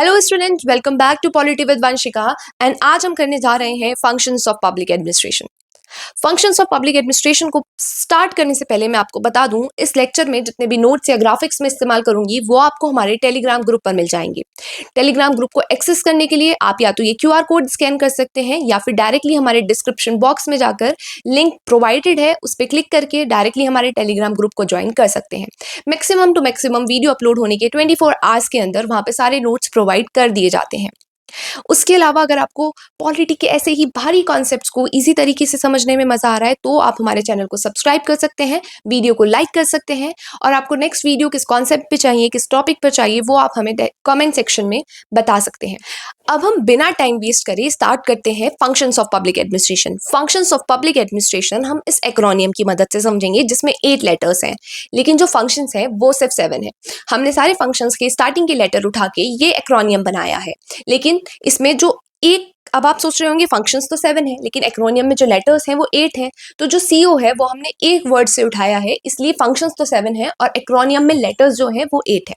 Hello student, welcome back to polity with Vanshika. And आज हम करने जा रहे हैं functions of public administration. Functions of public administration को स्टार्ट करने से पहले मैं आपको बता दूं, इस लेक्चर में जितने भी नोट्स या ग्राफिक्स में इस्तेमाल करूंगी वो आपको हमारे टेलीग्राम ग्रुप पर मिल जाएंगे। टेलीग्राम ग्रुप को एक्सेस करने के लिए आप या तो ये क्यूआर कोड स्कैन कर सकते हैं या फिर डायरेक्टली हमारे डिस्क्रिप्शन बॉक्स में जाकर लिंक प्रोवाइडेड है उस पर क्लिक करके डायरेक्टली हमारे टेलीग्राम ग्रुप को ज्वाइन कर सकते हैं। Maximum to maximum video upload होने के 24 आवर्स के अंदर वहां पे सारे नोट्स प्रोवाइड कर दिए जाते हैं। उसके अलावा अगर आपको पॉलिटी के ऐसे ही भारी कॉन्सेप्ट्स को इजी तरीके से समझने में मजा आ रहा है तो आप हमारे चैनल को सब्सक्राइब कर सकते हैं, वीडियो को लाइक कर सकते हैं और आपको नेक्स्ट वीडियो किस कॉन्सेप्ट पे चाहिए, किस टॉपिक पर चाहिए वो आप हमें कमेंट सेक्शन में बता सकते हैं। अब हम बिना टाइम वेस्ट करे स्टार्ट करते हैं functions of public administration. Functions of public administration हम इस एक्रोनियम की मदद से समझेंगे जिसमें 8 लेटर्स हैं, लेकिन जो फंक्शंस हैं वो सिर्फ 7 है। हमने सारे फंक्शंस के स्टार्टिंग के लेटर उठा के ये एक्रोनियम बनाया है, लेकिन इसमें जो एक, अब आप सोच रहे होंगे फंक्शंस तो 7 है लेकिन एक्रोनियम में जो लेटर्स हैं वो 8 हैं, तो जो सीओ है वो हमने एक वर्ड से उठाया है, इसलिए फंक्शंस तो 7 है और एक्रोनियम में लेटर्स जो हैं वो 8 है।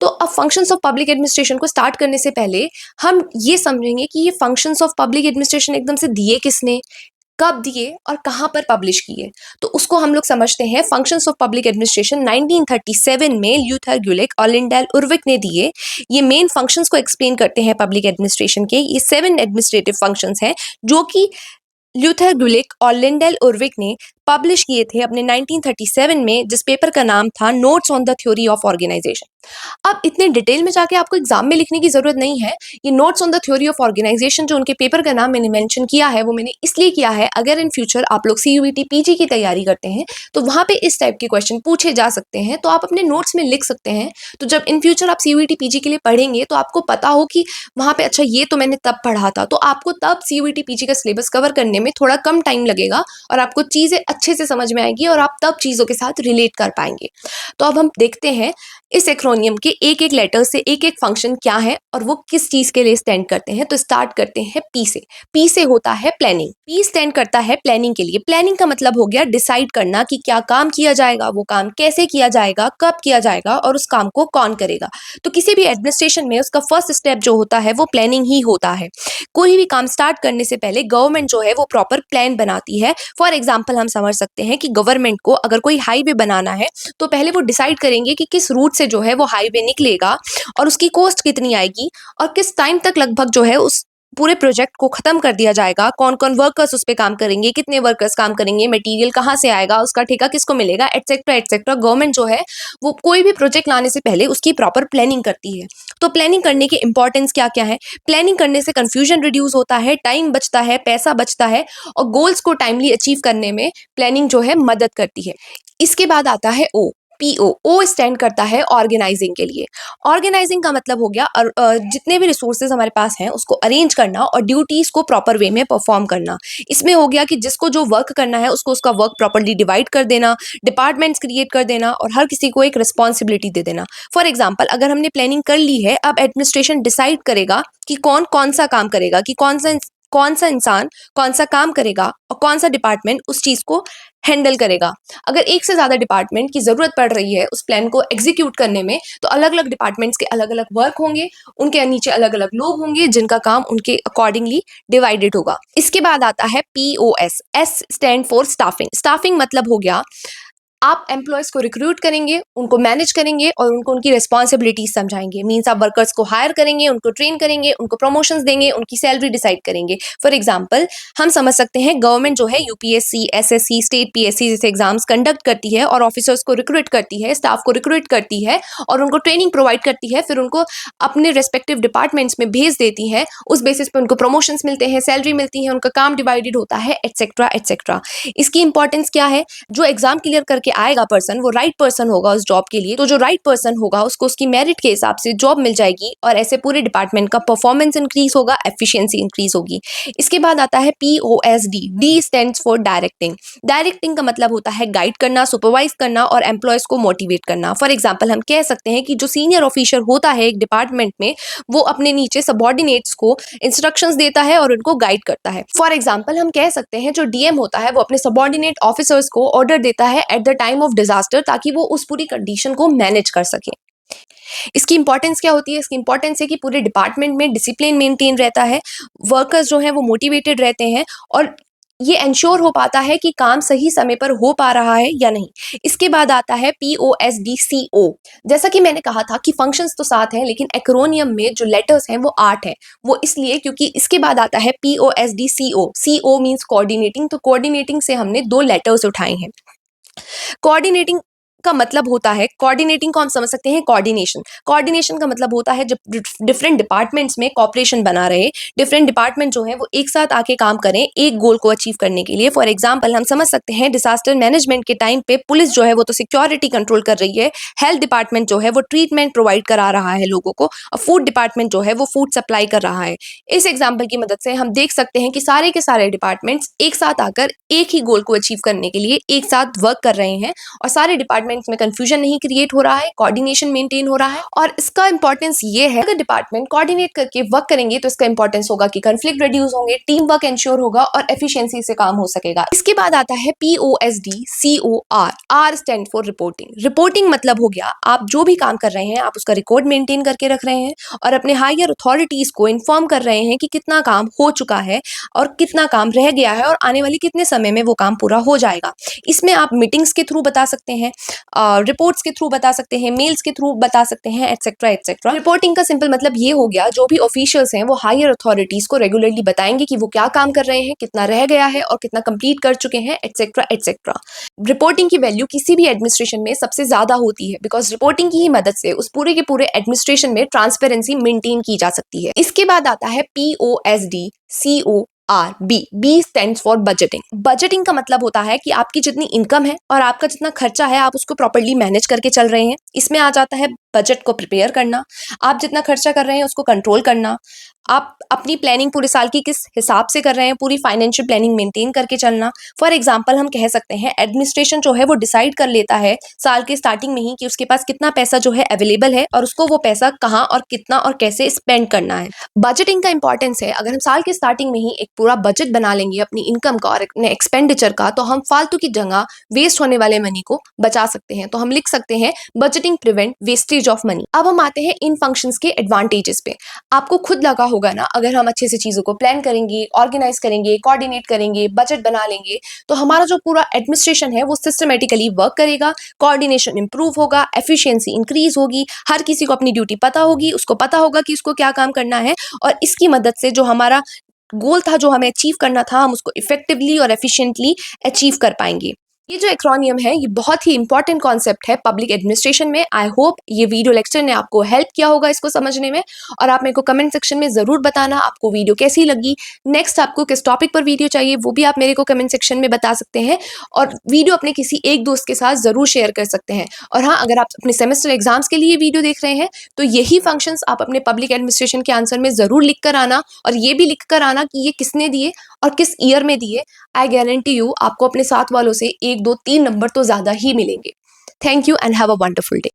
तो अब फंक्शंस ऑफ पब्लिक एडमिनिस्ट्रेशन को स्टार्ट करने से पहले हम ये समझेंगे कि ये फंक्शंस ऑफ पब्लिक एडमिनिस्ट्रेशन एकदम से दिए किसने, कब दिए और कहां पर पब्लिश किए, तो उसको हम लोग समझते हैं। फंक्शंस ऑफ पब्लिक एडमिनिस्ट्रेशन 1937 में ल्यूथर गुलिक और लिंडेल उर्विक ने दिए। ये मेन फंक्शंस को एक्सप्लेन करते हैं पब्लिक एडमिनिस्ट्रेशन के। ये 7 एडमिनिस्ट्रेटिव फंक्शंस हैं जो कि ल्यूथर गुलिक और लिंडेल उर्विक ने पब्लिश किए थे अपने 1937 में, जिस पेपर का नाम था notes on the theory of organisation. अब इतने डिटेल में जाके आपको एग्जाम में लिखने की जरूरत नहीं है। ये notes on the theory of organisation जो उनके पेपर का नाम मैंने मेंशन किया है वो मैंने इसलिए किया है, अगर इन फ्यूचर आप लोग सीयूईटी पीजी की तैयारी करते हैं तो वहां पे इस टाइप के क्वेश्चन पूछे जा सकते हैं, तो आप अपने नोट्स में लिख सकते हैं। तो जब इन फ्यूचर आप सीयूईटी पीजी के लिए पढ़ेंगे तो आपको पता हो कि वहां पे अच्छा ये तो मैंने तब पढ़ा था, तो आपको तब सीयूईटी पीजी का सिलेबस कवर करने में थोड़ा कम टाइम लगेगा और आपको चीजें अच्छे से समझ में आएगी और आप तब चीजों के साथ रिलेट कर पाएंगे। तो अब हम देखते हैं इस एक्रोनियम के एक एक लेटर से एक एक फंक्शन क्या है और वो किस चीज के लिए स्टैंड करते हैं। तो स्टार्ट करते हैं पी से। पी से होता है प्लानिंग। पी स्टैंड करता है प्लानिंग के लिए। प्लानिंग का मतलब हो गया डिसाइड करना कि क्या काम किया जाएगा, वो काम कैसे किया जाएगा, कब किया जाएगा और उस काम को कौन करेगा। तो किसी भी एडमिनिस्ट्रेशन में उसका फर्स्ट स्टेप जो होता है वो प्लानिंग ही होता है। कोई भी काम स्टार्ट करने से पहले गवर्नमेंट जो है वो प्रॉपर प्लान बनाती है। फॉर एग्जाम्पल हम समझ सकते हैं कि गवर्नमेंट को अगर कोई हाईवे बनाना है तो पहले वो डिसाइड करेंगे कि किस रूट से जो है वो हाईवे निकलेगा और उसकी कॉस्ट कितनी आएगी और किस टाइम तक लगभग जो है उस पूरे प्रोजेक्ट को खत्म कर दिया जाएगा, कौन कौन वर्कर्स उस पे काम करेंगे, कितने वर्कर्स काम करेंगे, मटेरियल कहाँ से आएगा, उसका ठेका किसको मिलेगा, एटसेट्रा एटसेट्रा। गवर्नमेंट जो है वो कोई भी प्रोजेक्ट लाने से पहले उसकी प्रॉपर प्लानिंग करती है। तो प्लानिंग करने की इंपॉर्टेंस क्या क्या है? प्लानिंग करने से कंफ्यूजन रिड्यूस होता है, टाइम बचता है, पैसा बचता है और गोल्स को टाइमली अचीव करने में प्लानिंग जो है मदद करती है। इसके बाद आता है ओ। पीओ। ओ स्टैंड करता है ऑर्गेनाइजिंग के लिए। ऑर्गेनाइजिंग का मतलब हो गया जितने भी रिसोर्सेज हमारे पास हैं उसको अरेंज करना और ड्यूटीज को प्रॉपर वे में परफॉर्म करना। इसमें हो गया कि जिसको जो वर्क करना है उसको उसका वर्क प्रॉपरली डिवाइड कर देना, डिपार्टमेंट्स क्रिएट कर देना और हर किसी को एक रिस्पॉन्सिबिलिटी दे देना। फॉर एग्जाम्पल अगर हमने प्लानिंग कर ली है, अब एडमिनिस्ट्रेशन डिसाइड करेगा कि कौन कौन सा काम करेगा, कि कौन सा इंसान कौन सा काम करेगा और कौन सा डिपार्टमेंट उस चीज को हैंडल करेगा। अगर एक से ज्यादा डिपार्टमेंट की जरूरत पड़ रही है उस प्लान को एग्जीक्यूट करने में तो अलग अलग डिपार्टमेंट्स के अलग अलग वर्क होंगे, उनके नीचे अलग अलग लोग होंगे जिनका काम उनके अकॉर्डिंगली डिवाइडेड होगा। इसके बाद आता है POS. S stand for staffing. Staffing मतलब हो गया आप एम्प्लॉयज को रिक्रूट करेंगे, उनको मैनेज करेंगे और उनको उनकी रिस्पॉन्सिबिलिटीज समझाएंगे। मीन्स आप वर्कर्स को हायर करेंगे, उनको ट्रेन करेंगे, उनको प्रमोशंस देंगे, उनकी सैलरी डिसाइड करेंगे। फॉर एग्जांपल हम समझ सकते हैं गवर्नमेंट जो है यूपीएससी, एसएससी, स्टेट पीएससी जैसे एग्जाम्स कंडक्ट करती है और ऑफिसर्स को रिक्रूट करती है, स्टाफ को रिक्रूट करती है और उनको ट्रेनिंग प्रोवाइड करती है, फिर उनको अपने रेस्पेक्टिव डिपार्टमेंट्स में भेज देती है। उस बेसिस पे उनको प्रमोशंस मिलते हैं, सैलरी मिलती है, उनका काम डिवाइडेड होता है, एटसेट्रा एटसेट्रा। इसकी इंपॉर्टेंस क्या है? जो एग्जाम क्लियर करके आएगा पर्सन वो राइट पर्सन होगा उस जॉब के लिए। तो जो राइट पर्सन होगा उसको उसकी मेरिट के हिसाब से जॉब मिल जाएगी और ऐसे पूरे डिपार्टमेंट का परफॉर्मेंस इंक्रीज होगा, एफिशिएंसी इंक्रीज होगी। इसके बाद आता है POSD. D stands for directing. Directing का मतलब होता है गाइड करना, सुपरवाइज करना और एम्प्लॉयज को मोटिवेट करना। फॉर एग्जाम्पल हम कह सकते हैं कि जो सीनियर ऑफिसर होता है एक डिपार्टमेंट में वो अपने नीचे सबऑर्डिनेट्स को इंस्ट्रक्शंस देता है और उनको गाइड करता है। फॉर एग्जाम्पल हम कह सकते हैं जो डीएम होता है वो अपने सबऑर्डिनेट ऑफिसर्स को ऑर्डर देता है at the time of disaster ताकि वो उस पूरी कंडीशन को मैनेज कर सके। इसकी इंपॉर्टेंस क्या होती है? इसकी इंपॉर्टेंस है कि पूरे डिपार्टमेंट में डिसिप्लिन मेंटेन रहता है, वर्कर्स जो हैं वो मोटिवेटेड रहते हैं और ये एंश्योर हो पाता है कि काम सही समय पर हो पा रहा है या नहीं। इसके बाद आता है POSDCO। जैसा कि मैंने कहा था कि फंक्शंस तो 7 हैं, लेकिन एक्रोनियम में जो लेटर्स हैं वो 8 हैं। वो इसलिए क्योंकि इसके बाद आता है POSDCO। CO मीन्स कोऑर्डिनेटिंग, तो कोऑर्डिनेटिंग से हमने 2 लेटर्स उठाए हैं। कोऑर्डिनेटिंग का मतलब होता है, कोऑर्डिनेटिंग को हम समझ सकते हैं कोऑर्डिनेशन। कोऑर्डिनेशन का मतलब होता है जब डिफरेंट डिपार्टमेंट्स में कॉपरेशन बना रहे, डिफरेंट डिपार्टमेंट जो है वो एक साथ आके काम करें एक गोल को अचीव करने के लिए। फॉर एग्जांपल हम समझ सकते हैं डिजास्टर मैनेजमेंट के टाइम पे पुलिस जो है वो तो सिक्योरिटी कंट्रोल कर रही है, हेल्थ डिपार्टमेंट जो है वो ट्रीटमेंट प्रोवाइड करा रहा है लोगों को, और फूड डिपार्टमेंट जो है वो फूड सप्लाई कर रहा है। इस एग्जाम्पल की मदद से हम देख सकते हैं कि सारे के सारे डिपार्टमेंट्स एक साथ आकर एक ही गोल को अचीव करने के लिए एक साथ वर्क कर रहे हैं और सारे डिपार्टमेंट्स में कंफ्यूजन नहीं क्रिएट हो रहा है, कोऑर्डिनेशन मेंटेन हो रहा है। और इसका इंपॉर्टेंस ये है, अगर डिपार्टमेंट कोऑर्डिनेट करके वर्क करेंगे तो इसका इंपॉर्टेंस होगा कि कंफ्लिक्ट रिड्यूस होंगे, टीम वर्क एंश्योर होगा और एफिशिएंसी से काम हो सकेगा। इसके बाद आता है POSDCOR। R stand for reporting. Reporting मतलब हो गया आप जो भी काम कर रहे हैं आप उसका रिकॉर्ड मेंटेन करके रख रहे हैं और अपने हायर अथॉरिटीज को इन्फॉर्म कर रहे हैं कि कितना काम हो चुका है और कितना काम रह गया है और आने वाले कितने समय में वो काम पूरा हो जाएगा। इसमें आप मीटिंग्स के थ्रू बता सकते हैं, रिपोर्ट्स के थ्रू बता सकते हैं, मेल्स के थ्रू बता सकते हैं, एटसेट्रा एटसेट्रा। रिपोर्टिंग का सिंपल मतलब ये हो गया जो भी ऑफिशियल्स हैं वो हायर अथॉरिटीज को रेगुलरली बताएंगे कि वो क्या काम कर रहे हैं, कितना रह गया है और कितना कंप्लीट कर चुके हैं, एटसेट्रा एटसेट्रा। रिपोर्टिंग की वैल्यू किसी भी एडमिनिस्ट्रेशन में सबसे ज्यादा होती है बिकॉज रिपोर्टिंग की ही मदद से उस पूरे के पूरे एडमिनिस्ट्रेशन में ट्रांसपेरेंसी मेंटेन की जा सकती है। इसके बाद आता है POSDCOR। B stands for budgeting. Budgeting का मतलब होता है कि आपकी जितनी इनकम है और आपका जितना खर्चा है आप उसको प्रॉपर्ली मैनेज करके चल रहे हैं। इसमें आ जाता है बजट को प्रिपेयर करना, आप जितना खर्चा कर रहे हैं उसको कंट्रोल करना, आप अपनी प्लानिंग पूरे साल की किस हिसाब से कर रहे हैं, पूरी फाइनेंशियल प्लानिंग मेंटेन करके चलना। फॉर एग्जांपल हम कह सकते हैं एडमिनिस्ट्रेशन जो है वो डिसाइड कर लेता है साल के स्टार्टिंग में ही कि उसके पास कितना पैसा जो है अवेलेबल है और उसको वो पैसा कहाँ और कितना और कैसे स्पेंड करना है। बजटिंग का इंपॉर्टेंस है, अगर हम साल के स्टार्टिंग में ही एक पूरा बजट बना लेंगे अपनी इनकम का और अपने एक्सपेंडिचर का, तो हम फालतू की जगह वेस्ट होने वाले मनी को बचा सकते हैं। तो हम लिख सकते हैं budgeting prevent wastage of money. अब हम आते हैं इन फंक्शंस के एडवांटेजेस पे। आपको खुद लगा होगा ना, अगर हम अच्छे से चीजों को प्लान करेंगे, ऑर्गेनाइज करेंगे, कोऑर्डिनेट करेंगे, बजट बना लेंगे, तो हमारा जो पूरा एडमिनिस्ट्रेशन है वो सिस्टमेटिकली वर्क करेगा, कोऑर्डिनेशन इंप्रूव होगा, एफिशिएंसी इंक्रीज होगी, हर किसी को अपनी ड्यूटी पता होगी, उसको पता होगा कि उसको क्या काम करना है और इसकी मदद से जो हमारा गोल था, जो हमें अचीव करना था, हम उसको इफेक्टिवली और एफिशिएंटली अचीव कर पाएंगे। ये जो एक्रोनियम है ये बहुत ही इंपॉर्टेंट कॉन्सेप्ट है पब्लिक एडमिनिस्ट्रेशन में। आई होप ये वीडियो लेक्चर ने आपको हेल्प किया होगा इसको समझने में, और आप मेरे को कमेंट सेक्शन में जरूर बताना आपको वीडियो कैसी लगी। नेक्स्ट आपको किस टॉपिक पर वीडियो चाहिए वो भी आप मेरे को कमेंट सेक्शन में बता सकते हैं और वीडियो अपने किसी एक दोस्त के साथ जरूर शेयर कर सकते हैं। और हाँ, अगर आप अपने सेमेस्टर एग्जाम्स के लिए वीडियो देख रहे हैं तो यही फंक्शंस आप अपने पब्लिक एडमिनिस्ट्रेशन के आंसर में जरूर लिख कर आना, और ये भी लिख कर आना कि ये किसने दिए और किस ईयर में दिए। आई गारंटी यू आपको अपने साथ वालों से 1 2 3 नंबर तो ज्यादा ही मिलेंगे। Thank you and have a wonderful day.